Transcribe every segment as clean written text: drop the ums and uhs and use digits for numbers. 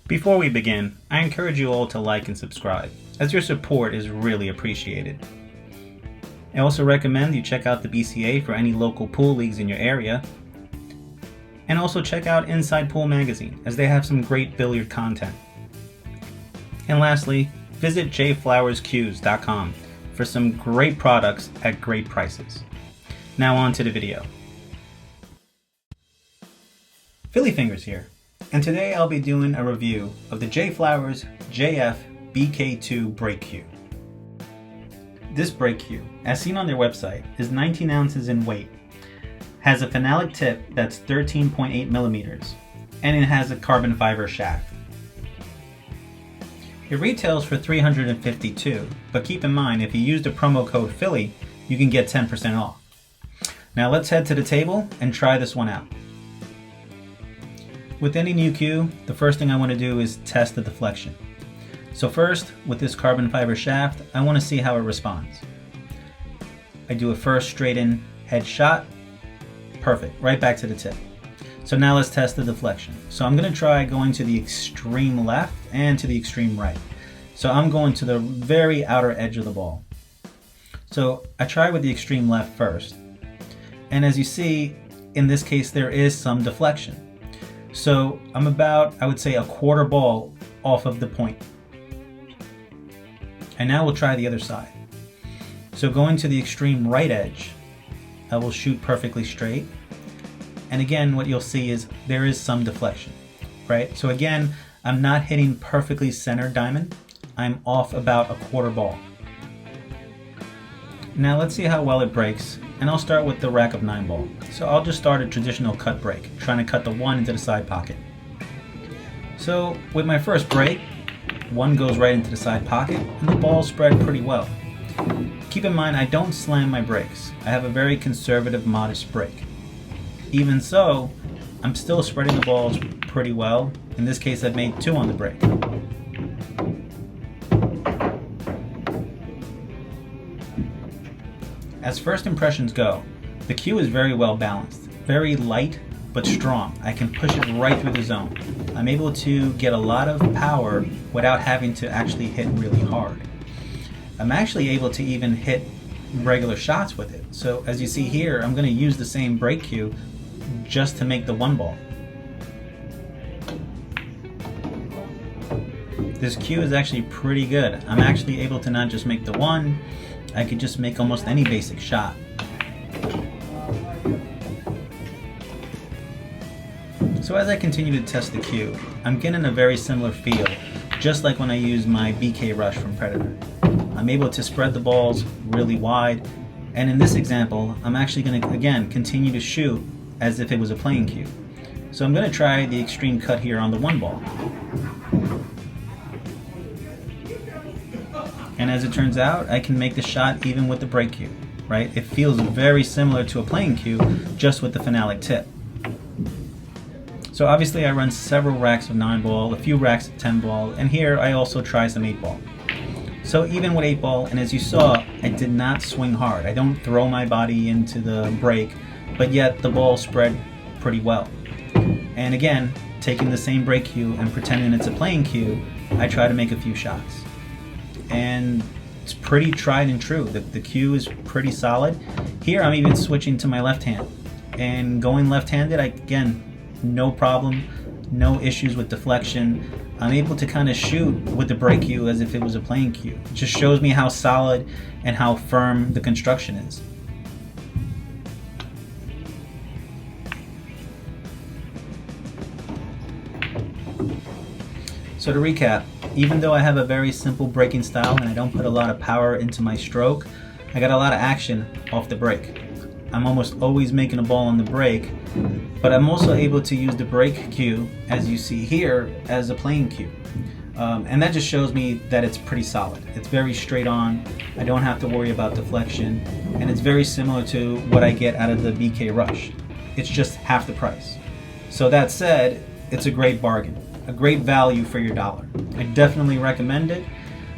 Before we begin, I encourage you all to like and subscribe, as your support is really appreciated. I also recommend you check out the BCA for any local pool leagues in your area, and also check out Inside Pool Magazine, as they have some great billiard content. And lastly, visit JFlowerscues.com for some great products at great prices. Now on to the video. Philly Fingers here, and today I'll be doing a review of the JFlowers JF BK2 brake cue. This brake cue, as seen on their website, is 19 ounces in weight, has a phenolic tip that's 13.8 millimeters, and it has a carbon fiber shaft. It retails for $352, but keep in mind if you use the promo code Philly, you can get 10% off. Now let's head to the table and try this one out. With any new cue, the first thing I want to do is test the deflection. So first, with this carbon fiber shaft, I want to see how it responds. I do a first straight in head shot. Perfect, right back to the tip. So now let's test the deflection. So I'm going to try going to the extreme left and to the extreme right. So I'm going to the very outer edge of the ball. So I try with the extreme left first. And as you see, in this case, there is some deflection. So I'm about, I would say, a quarter ball off of the point. And now we'll try the other side. So going to the extreme right edge, I will shoot perfectly straight. And again, what you'll see is there is some deflection, right? So again, I'm not hitting perfectly centered diamond. I'm off about a quarter ball. Now let's see how well it breaks. And I'll start with the rack of 9 ball. So I'll just start a traditional cut break, trying to cut the 1 into the side pocket. So with my first break, 1 goes right into the side pocket, and the ball spread pretty well. Keep in mind, I don't slam my breaks. I have a very conservative, modest break. Even so, I'm still spreading the balls pretty well. In this case, I've made 2 on the break. As first impressions go, the cue is very well balanced, very light but strong. I can push it right through the zone. I'm able to get a lot of power without having to actually hit really hard. I'm actually able to even hit regular shots with it. So as you see here, I'm going to use the same brake cue just to make the 1 ball. This cue is actually pretty good. I'm actually able to not just make the 1, I could just make almost any basic shot. So as I continue to test the cue, I'm getting a very similar feel, just like when I use my BK Rush from Predator. I'm able to spread the balls really wide, and in this example, I'm actually going to, again, continue to shoot as if it was a playing cue. So I'm going to try the extreme cut here on the 1 ball. And as it turns out, I can make the shot even with the brake cue, right? It feels very similar to a playing cue, just with the phenolic tip. So obviously I run several racks of 9 ball, a few racks of 10 ball, and here I also try some 8 ball. So even with 8 ball, and as you saw, I did not swing hard. I don't throw my body into the break, but yet the ball spread pretty well. And again, taking the same brake cue and pretending it's a playing cue, I try to make a few shots. And it's pretty tried and true. The cue is pretty solid. Here I'm even switching to my left hand. And going left-handed, again, no problem, no issues with deflection. I'm able to kind of shoot with the brake cue as if it was a playing cue. It just shows me how solid and how firm the construction is. So to recap, even though I have a very simple braking style and I don't put a lot of power into my stroke, I got a lot of action off the brake. I'm almost always making a ball on the brake, but I'm also able to use the brake cue, as you see here, as a playing cue. And that just shows me that it's pretty solid. It's very straight on, I don't have to worry about deflection, and it's very similar to what I get out of the BK Rush. It's just half the price. So that said, it's a great bargain. A great value for your dollar. I definitely recommend it,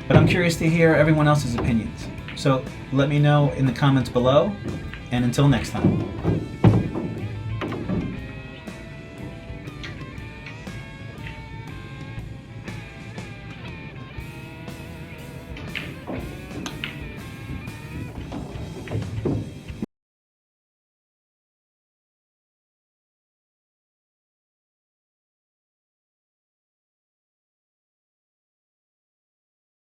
but I'm curious to hear everyone else's opinions. So let me know in the comments below, and until next time.